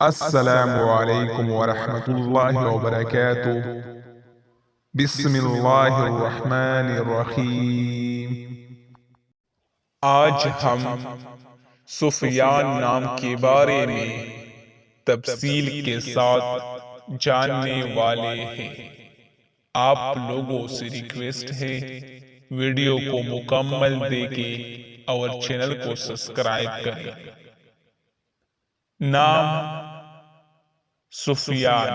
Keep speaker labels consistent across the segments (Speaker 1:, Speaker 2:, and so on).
Speaker 1: السلام علیکم ورحمۃ اللہ وبرکاتہ۔ بسم اللہ الرحمن الرحیم۔ آج ہم سفیان نام کے بارے میں تفصیل کے ساتھ جاننے والے ہیں۔ آپ لوگوں سے ریکویسٹ ہے ویڈیو کو مکمل دیکھیں اور چینل کو سبسکرائب کریں۔ نام سفیان،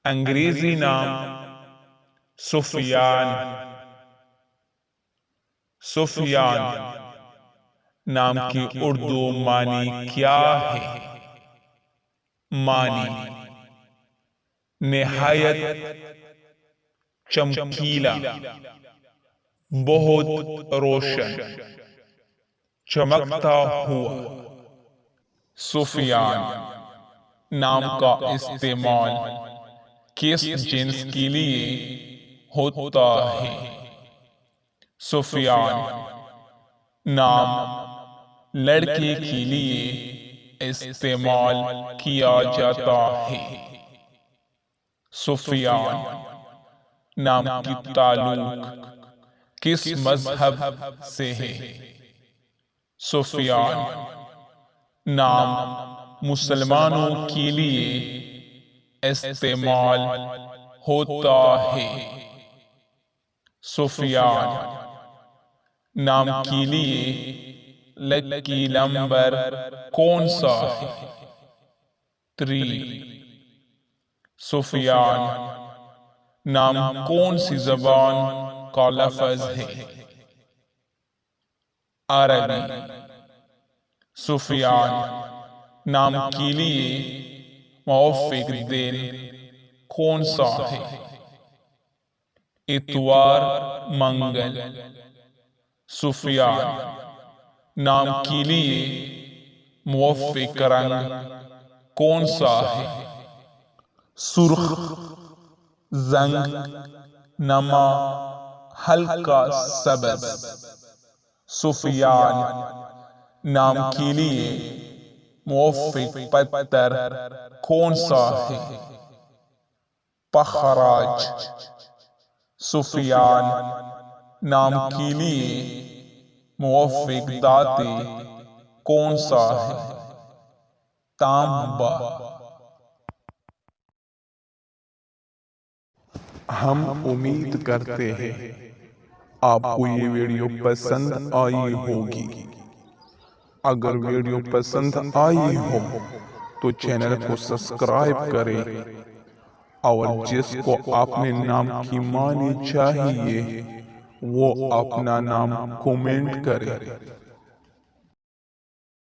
Speaker 1: انگریزی نام سفیان۔ سفیان نام کی اردو معنی کیا ہے؟ معنی: نہایت چمکیلا، بہت روشن، چمکتا ہوا۔ سفیان نام کا استعمال کس جنس کے لیے ہوتا ہے؟ سفیان نام لڑکے کے لیے استعمال کیا جاتا ہے۔ سفیان نام کی تعلق کس مذہب سے ہے؟ سفیان نام مسلمانوں کے لیے استعمال ہوتا ہے۔ سفیان نام کے لیے لکی نمبر کون سا ہے؟ 3۔ سفیان نام کون سی زبان کا لفظ ہے؟ عربی۔ سفیان نام کے لیے موافق دن کون سا ہے؟ اتوار، منگل۔ سفیان نام کے لیے موافق رنگ کون سا ہے؟ سرخ، زنگ نما، ہلکا سبز۔ سفیان نام کے لیے موافق پتھر کون سا ہے؟ پخراج۔ سفیان نام کے لیے موافق دھاتیں کون سا ہے؟ تانبا۔ ہم امید کرتے ہیں آپ کو یہ ویڈیو پسند آئی ہوگی۔ اگر ویڈیو پسند آئی ہو تو چینل کو سبسکرائب کریں اور جس کو اپنے نام کی معنی چاہیے وہ اپنا نام کومنٹ کرے۔